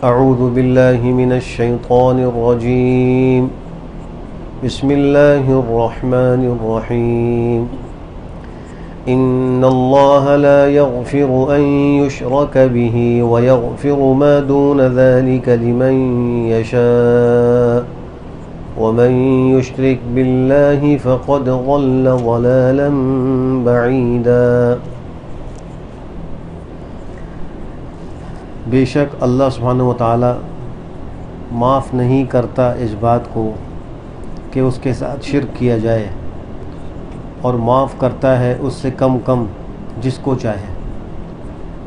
اعوذ باللہ من الشیطان الرجیم بسم اللہ الرحمن الرحیم ان اللہ لا یغفر ان یشرک به ویغفر ما دون ذلك لمن یشاء ومن یشرک باللہ فقد ضل ضلالا بعیدا۔ بے شک اللہ سبحانہ و تعالی معاف نہیں کرتا اس بات کو کہ اس کے ساتھ شرک کیا جائے، اور معاف کرتا ہے اس سے کم جس کو چاہے۔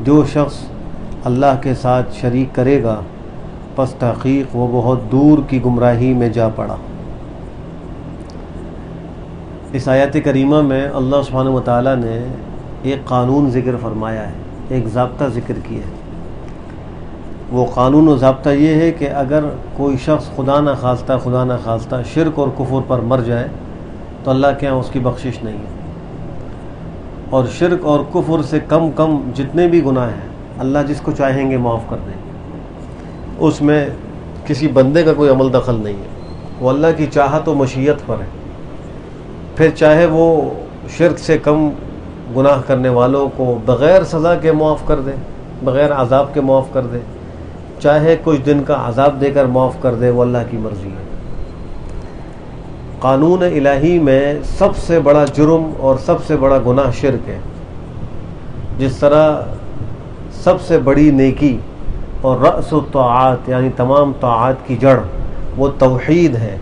جو شخص اللہ کے ساتھ شریک کرے گا پس تحقیق وہ بہت دور کی گمراہی میں جا پڑا۔ اس آیت کریمہ میں اللہ سبحانہ و تعالی نے ایک قانون ذکر فرمایا ہے، ایک ضابطہ ذکر کیا ہے۔ وہ قانون و ضابطہ یہ ہے کہ اگر کوئی شخص خدا نہ خواستہ شرک اور کفر پر مر جائے تو اللہ کے ہاں اس کی بخشش نہیں ہے، اور شرک اور کفر سے کم جتنے بھی گناہ ہیں اللہ جس کو چاہیں گے معاف کر دیں گے۔ اس میں کسی بندے کا کوئی عمل دخل نہیں ہے، وہ اللہ کی چاہت و مشیت پر ہے۔ پھر چاہے وہ شرک سے کم گناہ کرنے والوں کو بغیر سزا کے معاف کر دے، بغیر عذاب کے معاف کر دے، چاہے کچھ دن کا عذاب دے کر معاف کر دے، وہ اللہ کی مرضی ہے۔ قانون الہی میں سب سے بڑا جرم اور سب سے بڑا گناہ شرک ہے۔ جس طرح سب سے بڑی نیکی اور رأس الطاعات یعنی تمام طاعات کی جڑ وہ توحید ہے،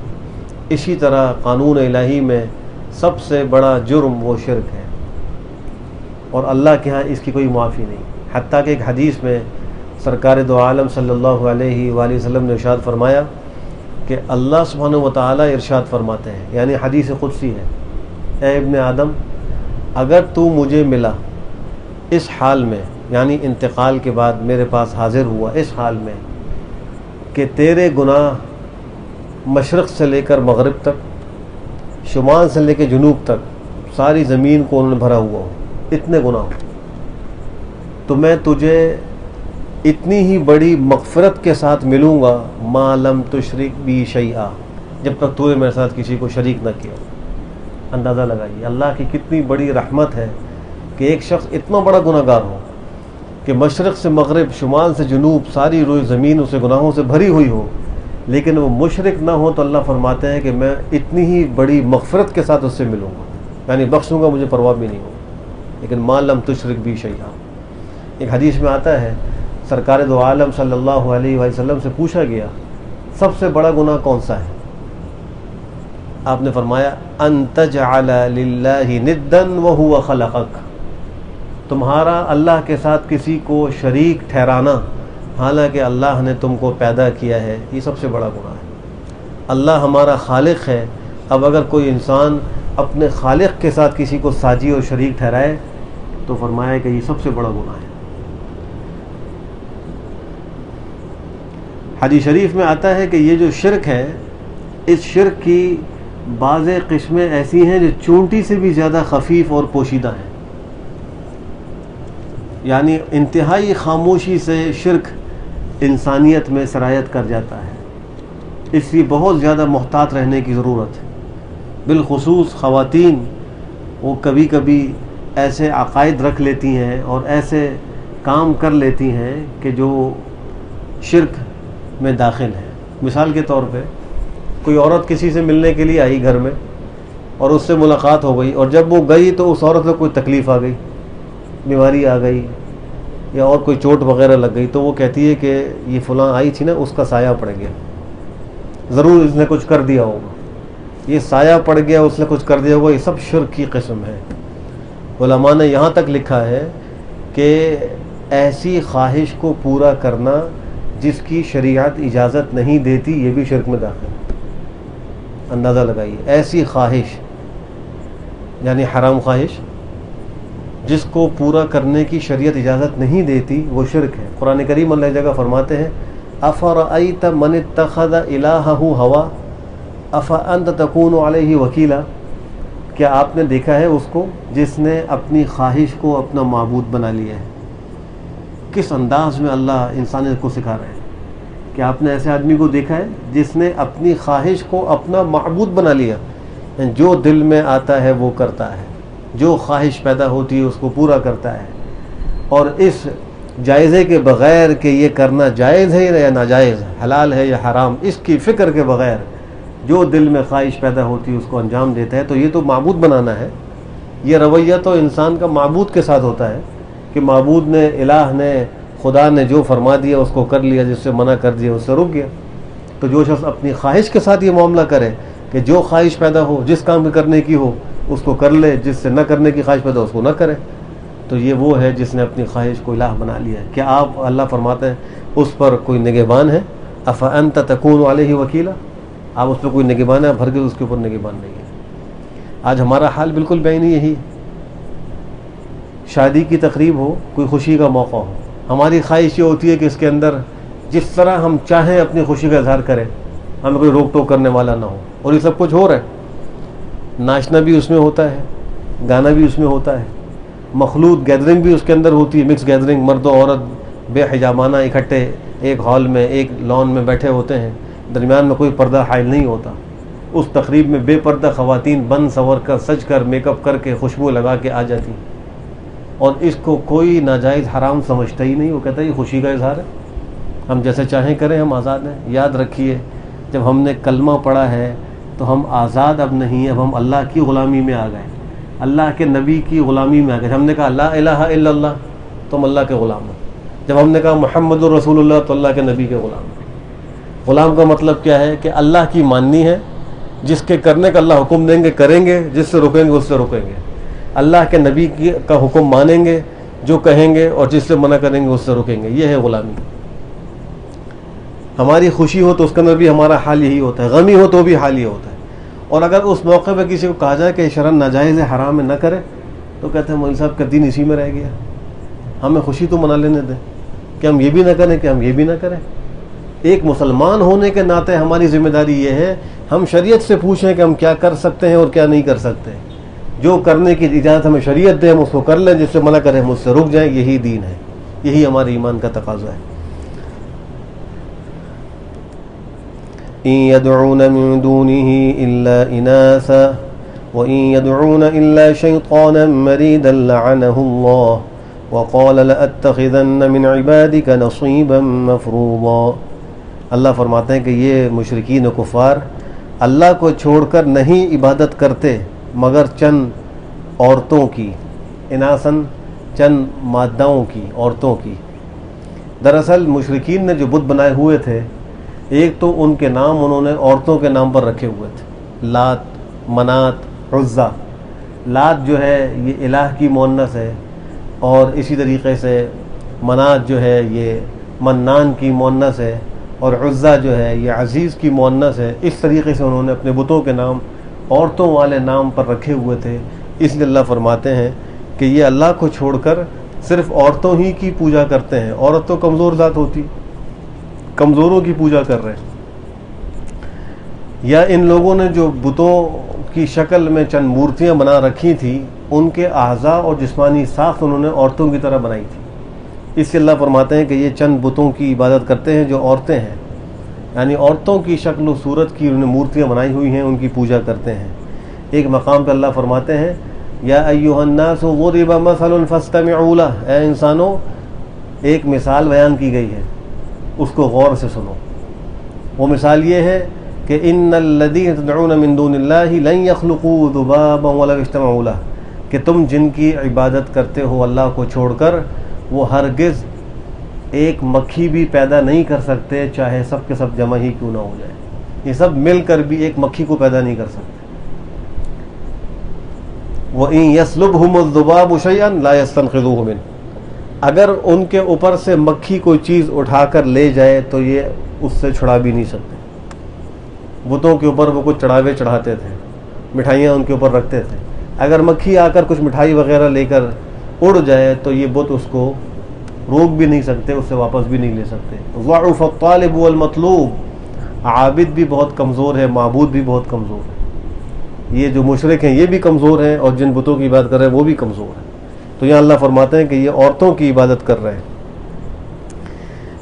اسی طرح قانون الہی میں سب سے بڑا جرم وہ شرک ہے، اور اللہ کے ہاں اس کی کوئی معافی نہیں۔ حتیٰ کہ ایک حدیث میں سرکار دو عالم صلی اللہ علیہ وآلہ وسلم نے ارشاد فرمایا کہ اللہ سبحانہ و تعالی ارشاد فرماتے ہیں، یعنی حدیث قدسی ہے، اے ابن آدم اگر تو مجھے ملا اس حال میں، یعنی انتقال کے بعد میرے پاس حاضر ہوا اس حال میں کہ تیرے گناہ مشرق سے لے کر مغرب تک، شمال سے لے کے جنوب تک ساری زمین کو انہوں نے بھرا ہوا ہو، اتنے گناہ ہو، تو میں تجھے اتنی ہی بڑی مغفرت کے ساتھ ملوں گا ما لم تشرک بی شیئا، جب تک تو نے میرے ساتھ کسی کو شریک نہ کیا۔ اندازہ لگائیے اللہ کی کتنی بڑی رحمت ہے کہ ایک شخص اتنا بڑا گناہ گار ہو کہ مشرق سے مغرب، شمال سے جنوب ساری روئی زمین اسے گناہوں سے بھری ہوئی ہو، لیکن وہ مشرک نہ ہو، تو اللہ فرماتے ہیں کہ میں اتنی ہی بڑی مغفرت کے ساتھ اس سے ملوں گا، یعنی بخشوں گا، مجھے پرواہ بھی نہیں ہوگی۔ لیکن ما لم تشرک بی شیئا۔ ایک حدیث میں آتا ہے سرکار دو عالم صلی اللہ علیہ وسلم سے پوچھا گیا سب سے بڑا گناہ کون سا ہے؟ آپ نے فرمایا ان تجعل للہ ندا وہو خلقک، تمہارا اللہ کے ساتھ کسی کو شریک ٹھہرانا حالانکہ اللہ نے تم کو پیدا کیا ہے، یہ سب سے بڑا گناہ ہے۔ اللہ ہمارا خالق ہے، اب اگر کوئی انسان اپنے خالق کے ساتھ کسی کو ساجی اور شریک ٹھہرائے تو فرمایا کہ یہ سب سے بڑا گناہ ہے۔ حدیث شریف میں آتا ہے کہ یہ جو شرک ہے، اس شرک کی بعض قسمیں ایسی ہیں جو چونٹی سے بھی زیادہ خفیف اور پوشیدہ ہیں، یعنی انتہائی خاموشی سے شرک انسانیت میں سرایت کر جاتا ہے۔ اس لیے بہت زیادہ محتاط رہنے کی ضرورت ہے، بالخصوص خواتین، وہ کبھی کبھی ایسے عقائد رکھ لیتی ہیں اور ایسے کام کر لیتی ہیں کہ جو شرک میں داخل ہے۔ مثال کے طور پہ کوئی عورت کسی سے ملنے کے لیے آئی گھر میں اور اس سے ملاقات ہو گئی، اور جب وہ گئی تو اس عورت کو کوئی تکلیف آ گئی، بیماری آ گئی یا اور کوئی چوٹ وغیرہ لگ گئی، تو وہ کہتی ہے کہ یہ فلاں آئی تھی نا، اس کا سایہ پڑ گیا، ضرور اس نے کچھ کر دیا ہوگا، یہ سایہ پڑ گیا، اس نے کچھ کر دیا ہوگا۔ یہ سب شرک کی قسم ہے۔ علماء نے یہاں تک لکھا ہے کہ ایسی خواہش کو پورا کرنا جس کی شریعت اجازت نہیں دیتی، یہ بھی شرک میں داخل ہے۔ اندازہ لگائیے، ایسی خواہش یعنی حرام خواہش جس کو پورا کرنے کی شریعت اجازت نہیں دیتی، وہ شرک ہے۔ قرآن کریم اللہ جگہ فرماتے ہیں افرأیت من اتخذ الہہ ہوا افانت تکون علیہ وکیلا، کیا آپ نے دیکھا ہے اس کو جس نے اپنی خواہش کو اپنا معبود بنا لیا ہے؟ کس انداز میں اللہ انسانیت کو سکھا رہے ہیں کہ آپ نے ایسے آدمی کو دیکھا ہے جس نے اپنی خواہش کو اپنا معبود بنا لیا، جو دل میں آتا ہے وہ کرتا ہے، جو خواہش پیدا ہوتی ہے اس کو پورا کرتا ہے، اور اس جائزے کے بغیر کہ یہ کرنا جائز ہے یا ناجائز، حلال ہے یا حرام، اس کی فکر کے بغیر جو دل میں خواہش پیدا ہوتی ہے اس کو انجام دیتا ہے، تو یہ تو معبود بنانا ہے۔ یہ رویہ تو انسان کا معبود کے ساتھ ہوتا ہے کہ معبود نے، الہ نے، خدا نے جو فرما دیا اس کو کر لیا، جس سے منع کر دیا اس سے رک گیا۔ تو جو شخص اپنی خواہش کے ساتھ یہ معاملہ کرے کہ جو خواہش پیدا ہو، جس کام کرنے کی ہو اس کو کر لے، جس سے نہ کرنے کی خواہش پیدا ہو اس کو نہ کرے، تو یہ وہ ہے جس نے اپنی خواہش کو الہ بنا لیا ہے۔ کیا آپ، اللہ فرماتے ہیں، اس پر کوئی نگہبان ہے؟ افانت تکون علیہ وکیلا، آپ اس پہ کوئی نگہبان ہے؟ آپ ہرگز اس کے اوپر نگہبان نہیں ہے۔ آج ہمارا حال بالکل بعینی یہی ہے۔ شادی کی تقریب ہو، کوئی خوشی کا موقع ہو، ہماری خواہش یہ ہوتی ہے کہ اس کے اندر جس طرح ہم چاہیں اپنی خوشی کا اظہار کریں، ہمیں کوئی روک ٹوک کرنے والا نہ ہو، اور یہ سب کچھ ہو رہا ہے۔ ناچنا بھی اس میں ہوتا ہے، گانا بھی اس میں ہوتا ہے، مخلوط گیدرنگ بھی اس کے اندر ہوتی ہے، مکس گیدرنگ، مرد و عورت بے حجابانہ اکٹھے ایک ہال میں، ایک لان میں بیٹھے ہوتے ہیں، درمیان میں کوئی پردہ حائل نہیں ہوتا۔ اس تقریب میں بے پردہ خواتین بن سنور کر، سج کر، میک اپ کر کے، خوشبو لگا کے آ جاتی ہیں، اور اس کو کوئی ناجائز حرام سمجھتا ہی نہیں۔ وہ کہتا ہے یہ خوشی کا اظہار ہے، ہم جیسے چاہیں کریں، ہم آزاد ہیں۔ یاد رکھیے، جب ہم نے کلمہ پڑھا ہے تو ہم آزاد اب نہیں، اب ہم اللہ کی غلامی میں آ گئے، اللہ کے نبی کی غلامی میں آ گئے۔ ہم نے کہا لا الہ الا اللہ تو ہم اللہ کے غلام ہیں، جب ہم نے کہا محمد الرسول اللہ تو اللہ کے نبی کے غلام ہیں۔ غلام کا مطلب کیا ہے؟ کہ اللہ کی ماننی ہے، جس کے کرنے کا اللہ حکم دیں گے کریں گے، جس سے رکیں گے اس سے رکیں گے۔ اللہ کے نبی کا حکم مانیں گے، جو کہیں گے، اور جس سے منع کریں گے اس سے رکیں گے۔ یہ ہے غلامی۔ ہماری خوشی ہو تو اس کے اندر بھی ہمارا حال یہی ہوتا ہے، غمی ہو تو بھی حال یہ ہوتا ہے۔ اور اگر اس موقع پہ کسی کو کہا جائے کہ شرعاً ناجائز ہے، حرام ہے، نہ کرے، تو کہتے ہیں مولوی صاحب کا دین اسی میں رہ گیا، ہمیں خوشی تو منا لینے دیں، کہ ہم یہ بھی نہ کریں، کہ ہم یہ بھی نہ کریں۔ ایک مسلمان ہونے کے ناطے ہماری ذمہ داری یہ ہے، ہم شریعت سے پوچھیں کہ ہم کیا کر سکتے ہیں اور کیا نہیں کر سکتے۔ جو کرنے کی اجازت ہمیں شریعت دے ہم اس کو کر لیں، جس سے منع کریں ہم اس سے رک جائیں۔ یہی دین ہے، یہی ہمارے ایمان کا تقاضا ہے۔ إِن يَدْعُونَ مِن دُونِهِ إِلَّا إِنَاثًا وَإِن يَدْعُونَ إِلَّا شَيْطَانًا مَرِيدًا لَعَنَهُ اللَّهُ وَقَالَ لَأَتَّخِذَنَّ مِنْ عِبَادِكَ نَصِيبًا مَفْرُوضًا۔ اللہ فرماتے ہیں کہ یہ مشرکین و کفار اللہ کو چھوڑ کر نہیں عبادت کرتے مگر چند عورتوں کی، اناسن چند ماداؤں کی، عورتوں کی۔ دراصل مشرکین نے جو بت بنائے ہوئے تھے، ایک تو ان کے نام انہوں نے عورتوں کے نام پر رکھے ہوئے تھے، لات، منات، عزا۔ لات جو ہے یہ الہ کی مؤنث ہے، اور اسی طریقے سے منات جو ہے یہ منان کی مؤنث ہے، اور عزا جو ہے یہ عزیز کی مؤنث ہے۔ اس طریقے سے انہوں نے اپنے بتوں کے نام عورتوں والے نام پر رکھے ہوئے تھے۔ اس لیے اللہ فرماتے ہیں کہ یہ اللہ کو چھوڑ کر صرف عورتوں ہی کی پوجا کرتے ہیں۔ عورت تو کمزور ذات ہوتی، کمزوروں کی پوجا کر رہے ہیں۔ یا ان لوگوں نے جو بتوں کی شکل میں چند مورتیاں بنا رکھی تھیں، ان کے اعضاء اور جسمانی ساخت انہوں نے عورتوں کی طرح بنائی تھی۔ اس سے اللہ فرماتے ہیں کہ یہ چند بتوں کی عبادت کرتے ہیں جو عورتیں ہیں، یعنی عورتوں کی شکل و صورت کی انہوں نے مورتیاں بنائی ہوئی ہیں، ان کی پوجا کرتے ہیں۔ ایک مقام پہ اللہ فرماتے ہیں یا ایھا الناس ضرب مثل فاستمعوا لہ، اے انسانوں ایک مثال بیان کی گئی ہے، اس کو غور سے سنو۔ وہ مثال یہ ہے کہ ان الذین تدعون من دون اللہ لن یخلقوا ذبابا ولو اجتمعوا لہ، کہ تم جن کی عبادت کرتے ہو اللہ کو چھوڑ کر، وہ ہرگز ایک مکھی بھی پیدا نہیں کر سکتے، چاہے سب کے سب جمع ہی کیوں نہ ہو جائے۔ یہ سب مل کر بھی ایک مکھی کو پیدا نہیں کر سکتے۔ وَإِن يَسْلُبْهُمُ الذُّبَابُ شَيْئًا لَا يَسْتَنْقِذُوهُ مِنْهُ، اگر ان کے اوپر سے مکھی کوئی چیز اٹھا کر لے جائے تو یہ اس سے چھڑا بھی نہیں سکتے۔ بتوں کے اوپر وہ کچھ چڑھاوے چڑھاتے تھے، مٹھائیاں ان کے اوپر رکھتے تھے، اگر مکھی آ کر کچھ مٹھائی وغیرہ لے کر اڑ جائے تو یہ بت اس کو روک بھی نہیں سکتے، اس سے واپس بھی نہیں لے سکتے۔ ضعف الطالب والمطلوب، عابد بھی بہت کمزور ہے، معبود بھی بہت کمزور ہے۔ یہ جو مشرک ہیں یہ بھی کمزور ہیں، اور جن بتوں کی عبادت کر رہے ہیں وہ بھی کمزور ہیں۔ تو یہاں اللہ فرماتے ہیں کہ یہ عورتوں کی عبادت کر رہے ہیں۔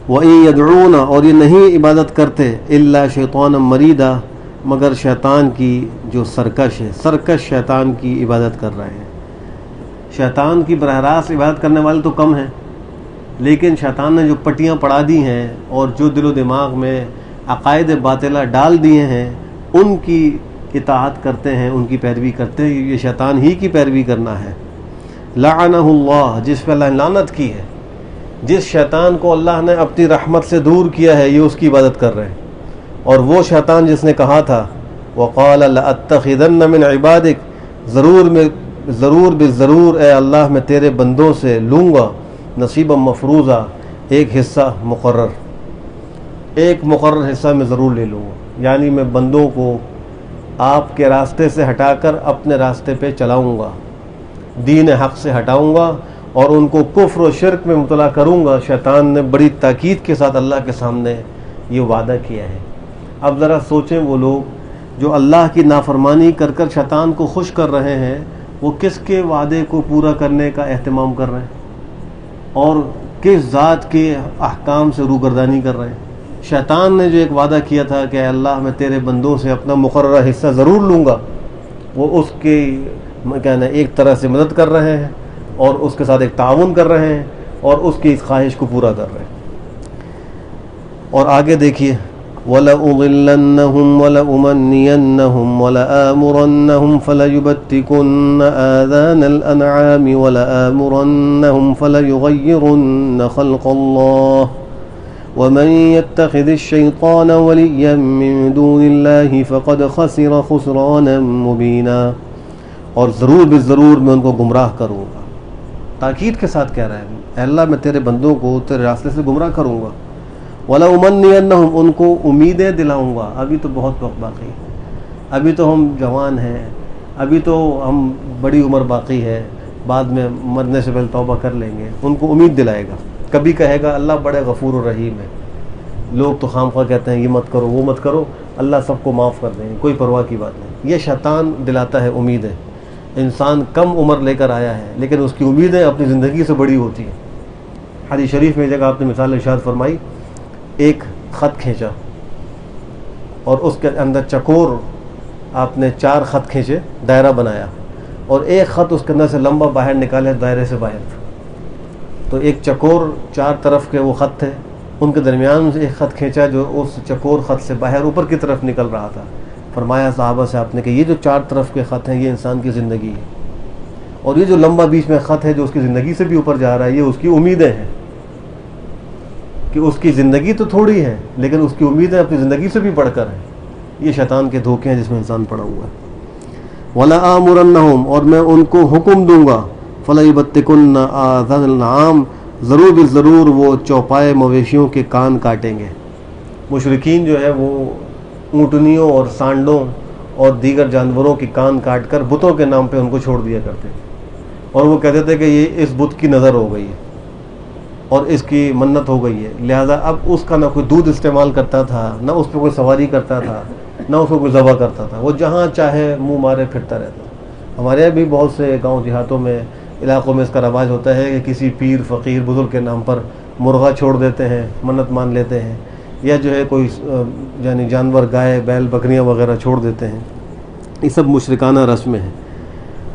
وَإِن يَدْعُونَ اور یہ نہیں عبادت کرتے إِلَّا شَيْطَانًا مَرِيدًا مگر شیطان کی جو سرکش ہے، سرکش شیطان کی عبادت کر رہے ہیں۔ شیطان کی براہ راست عبادت کرنے والے تو کم ہیں، لیکن شیطان نے جو پٹیاں پڑھا دی ہیں اور جو دل و دماغ میں عقائد باطلہ ڈال دیے ہیں ان کی اطاعت کرتے ہیں، ان کی پیروی کرتے ہیں۔ یہ شیطان ہی کی پیروی کرنا ہے۔ لعنہ اللہ، جس پہ اللہ نے لعنت کی ہے، جس شیطان کو اللہ نے اپنی رحمت سے دور کیا ہے، یہ اس کی عبادت کر رہے ہیں۔ اور وہ شیطان جس نے کہا تھا وَقَالَ لَأَتَّخِذَنَّ مِنْ عِبَادِكَ ضرور اے اللہ میں تیرے بندوں سے لوں گا نصیبا مفروضہ، ایک حصہ مقرر، ایک مقرر حصہ میں ضرور لے لوں گا، یعنی میں بندوں کو آپ کے راستے سے ہٹا کر اپنے راستے پہ چلاؤں گا، دین حق سے ہٹاؤں گا اور ان کو کفر و شرک میں مبتلا کروں گا۔ شیطان نے بڑی تاکید کے ساتھ اللہ کے سامنے یہ وعدہ کیا ہے۔ اب ذرا سوچیں، وہ لوگ جو اللہ کی نافرمانی کر کر شیطان کو خوش کر رہے ہیں، وہ کس کے وعدے کو پورا کرنے کا اہتمام کر رہے ہیں اور کس ذات کے احکام سے روگردانی کر رہے ہیں؟ شیطان نے جو ایک وعدہ کیا تھا کہ اے اللہ میں تیرے بندوں سے اپنا مقررہ حصہ ضرور لوں گا، وہ اس کی کہنا ایک طرح سے مدد کر رہے ہیں اور اس کے ساتھ ایک تعاون کر رہے ہیں اور اس کی اس خواہش کو پورا کر رہے ہیں۔ اور آگے دیکھیے وَلَأُضِلَّنَّهُمْ وَلَأُمَنِّيَنَّهُمْ وَلَآمُرَنَّهُمْ فَلَيُبَتِّكُنَّ آذَانَ الْأَنْعَامِ وَلَآمُرَنَّهُمْ فَلَيُغَيِّرُنَّ خَلْقَ اللَّهِ وَمَنْ يَتَّخِذِ الشَّيْطَانَ وَلِيًّا مِّن دُونِ اللَّهِ فَقَدْ خَسِرَ خُسْرَانًا مُبِينًا، اور ضرور میں ان کو گمراہ کروں گا۔ تاکید کے ساتھ کہہ رہا ہے اے اللہ میں تیرے بندوں کو تیرے راستے سے گمراہ کروں گا۔ وَلَأُمَنِّيَنَّهُمْ ان کو امیدیں دلاؤں گا۔ ابھی تو بہت وقت باقی ہے، ابھی تو ہم جوان ہیں، ابھی تو ہم بڑی عمر باقی ہے، بعد میں مرنے سے پہلے توبہ کر لیں گے۔ ان کو امید دلائے گا، کبھی کہے گا اللہ بڑے غفور و رحیم ہے۔ لوگ تو خام خواہ کہتے ہیں یہ مت کرو وہ مت کرو، اللہ سب کو معاف کر دیں گے، کوئی پرواہ کی بات نہیں۔ یہ شیطان دلاتا ہے امیدیں۔ انسان کم عمر لے کر آیا ہے لیکن اس کی امیدیں اپنی زندگی سے بڑی ہوتی ہیں۔ حدیث شریف میں جگہ آپ نے مثال ارشاد فرمائی، ایک خط کھینچا اور اس کے اندر چکور، آپ نے 4 خط کھینچے، دائرہ بنایا اور ایک خط اس کے اندر سے لمبا باہر نکالے دائرے سے باہر، تو ایک چکور 4 طرف کے وہ خط تھے، ان کے درمیان سے ایک خط کھینچا جو اس چکور خط سے باہر اوپر کی طرف نکل رہا تھا۔ فرمایا صحابہ سے آپ نے کہ یہ جو 4 طرف کے خط ہیں یہ انسان کی زندگی ہے، اور یہ جو لمبا بیچ میں خط ہے جو اس کی زندگی سے بھی اوپر جا رہا ہے یہ اس کی امیدیں ہیں، کہ اس کی زندگی تو تھوڑی ہے لیکن اس کی امیدیں اپنی زندگی سے بھی بڑھ کر ہیں۔ یہ شیطان کے دھوکے ہیں جس میں انسان پڑا ہوا ہے۔ وَلَآمُرَنَّهُمْ اور میں ان کو حکم دوں گا، فَلَيُبَتِّكُنَّ آذَانَ الْأَنْعَامِ ضرور وہ چوپائے مویشیوں کے کان کاٹیں گے۔ مشرکین جو ہے وہ اونٹنیوں اور سانڈوں اور دیگر جانوروں کے کان کاٹ کر بتوں کے نام پہ ان کو چھوڑ دیا کرتے تھے، اور وہ کہتے تھے کہ یہ اس بت کی نظر ہو گئی ہے اور اس کی منت ہو گئی ہے، لہٰذا اب اس کا نہ کوئی دودھ استعمال کرتا تھا، نہ اس پہ کوئی سواری کرتا تھا، نہ اس کو کوئی ذبح کرتا تھا، وہ جہاں چاہے منہ مارے پھرتا رہتا۔ ہمارے یہاں بھی بہت سے گاؤں دیہاتوں میں علاقوں میں اس کا رواج ہوتا ہے کہ کسی پیر فقیر بزرگ کے نام پر مرغا چھوڑ دیتے ہیں، منت مان لیتے ہیں، یا جو ہے کوئی یعنی جانور گائے بیل بکریاں وغیرہ چھوڑ دیتے ہیں۔ یہ سب مشرکانہ رسمیں ہیں۔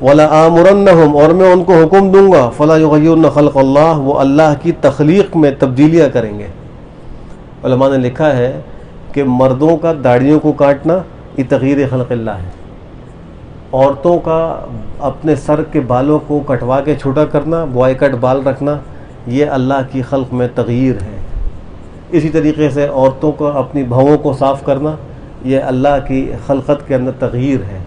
وَلَآمُرَنَّهُمْ اور میں ان کو حکم دوں گا، فَلَا يُغَيِّرُنَّ خَلْقَ اللَّهِ وہ اللہ کی تخلیق میں تبدیلیاں کریں گے۔ علماء نے لکھا ہے کہ مردوں کا داڑھیوں کو کاٹنا یہ تغییر خلق اللہ ہے، عورتوں کا اپنے سر کے بالوں کو کٹوا کے چھوٹا کرنا، بوائے کٹ بال رکھنا، یہ اللہ کی خلق میں تغییر ہے۔ اسی طریقے سے عورتوں کو اپنی بھووں کو صاف کرنا یہ اللہ کی خلقت کے اندر تغییر ہے۔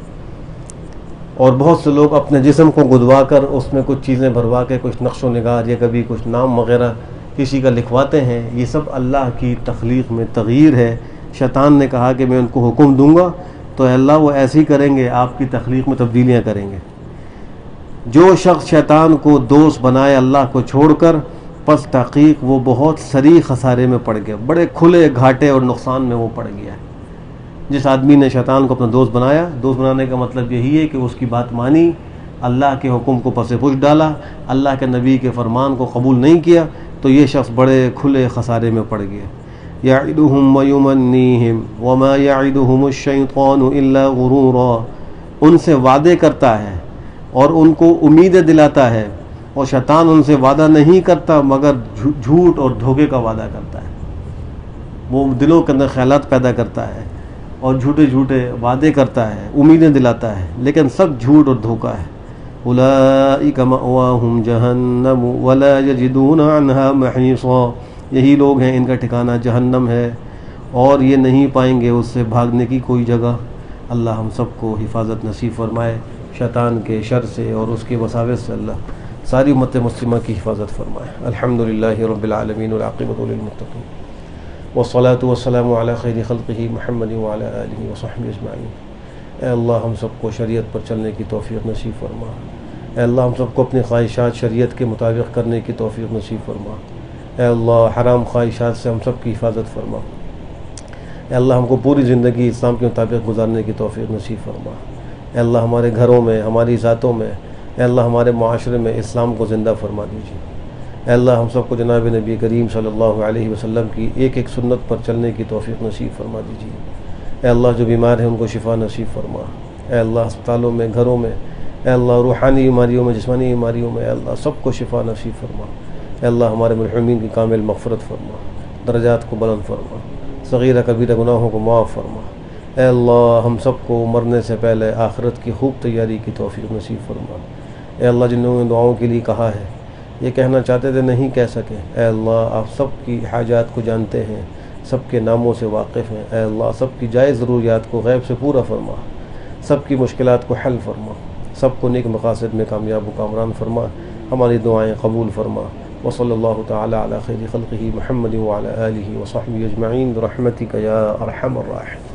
اور بہت سے لوگ اپنے جسم کو گدوا کر اس میں کچھ چیزیں بھروا کے کچھ نقش و نگار یا کبھی کچھ نام وغیرہ کسی کا لکھواتے ہیں، یہ سب اللہ کی تخلیق میں تغییر ہے۔ شیطان نے کہا کہ میں ان کو حکم دوں گا تو اللہ وہ ایسے ہی کریں گے، آپ کی تخلیق میں تبدیلیاں کریں گے۔ جو شخص شیطان کو دوست بنائے اللہ کو چھوڑ کر، پس تحقیق وہ بہت سری خسارے میں پڑ گیا، بڑے کھلے گھاٹے اور نقصان میں وہ پڑ گیا ہے۔ جس آدمی نے شیطان کو اپنا دوست بنایا، دوست بنانے کا مطلب یہی ہے کہ اس کی بات مانی، اللہ کے حکم کو پس پش ڈالا، اللہ کے نبی کے فرمان کو قبول نہیں کیا، تو یہ شخص بڑے کھلے خسارے میں پڑ گیا۔ یعدہم ویمنیہم وما یعدہم الشیطان الا غرورا، ان سے وعدے کرتا ہے اور ان کو امیدیں دلاتا ہے، اور شیطان ان سے وعدہ نہیں کرتا مگر جھوٹ اور دھوکے کا وعدہ کرتا ہے۔ وہ دلوں کے اندر خیالات پیدا کرتا ہے اور جھوٹے جھوٹے وعدے کرتا ہے، امیدیں دلاتا ہے، لیکن سب جھوٹ اور دھوکہ ہے۔ اولئک مأواہم جہنم ولا یجدون عنہا محیصا، یہی لوگ ہیں ان کا ٹھکانہ جہنم ہے اور یہ نہیں پائیں گے اس سے بھاگنے کی کوئی جگہ۔ اللہ ہم سب کو حفاظت نصیب فرمائے شیطان کے شر سے اور اس کے وساوس سے، اللہ ساری امت مسلمہ کی حفاظت فرمائے۔ الحمدللہ رب العالمین والعاقبۃ للمتقین والصلاة والسلام علی خیر خلقہ محمد وعلی آلہ وصحبہ اجمعین۔ اے اللہ ہم سب کو شریعت پر چلنے کی توفیق نصیب فرما۔ اے اللہ ہم سب کو اپنی خواہشات شریعت کے مطابق کرنے کی توفیق نصیب فرما۔ اے اللہ حرام خواہشات سے ہم سب کی حفاظت فرما۔ اے اللہ ہم کو پوری زندگی اسلام کے مطابق گزارنے کی توفیق نصیب فرما۔ اے اللہ ہمارے گھروں میں، ہماری ذاتوں میں، اے اللہ ہمارے معاشرے میں اسلام کو زندہ فرما دیجیے۔ اے اللہ ہم سب کو جناب نبی کریم صلی اللہ علیہ وسلم کی ایک ایک سنت پر چلنے کی توفیق نصیب فرما دیجیے۔ اے اللہ جو بیمار ہیں ان کو شفا نصیب فرما۔ اے اللہ ہسپتالوں میں، گھروں میں، اے اللہ روحانی بیماریوں میں، جسمانی بیماریوں میں، اے اللہ سب کو شفا نصیب فرما۔ اے اللہ ہمارے مرحومین کی کامل مغفرت فرما، درجات کو بلند فرما، صغیرہ کبیرہ گناہوں کو معاف فرما۔ اے اللہ ہم سب کو مرنے سے پہلے آخرت کی خوب تیاری کی توفیق نصیب فرما۔ اے اللہ جنہوں نے دعاؤں کے لیے کہا ہے، یہ کہنا چاہتے تھے نہیں کہہ سکے، اے اللہ آپ سب کی حاجات کو جانتے ہیں، سب کے ناموں سے واقف ہیں۔ اے اللہ سب کی جائز ضروریات کو غیب سے پورا فرما، سب کی مشکلات کو حل فرما، سب کو نیک مقاصد میں کامیاب و کامران فرما، ہماری دعائیں قبول فرما۔ وصلی اللہ تعالی علی خیر خلقہ محمد وعلی آلہ وصحبہ اجمعین برحمتک یا ارحم الراحمین۔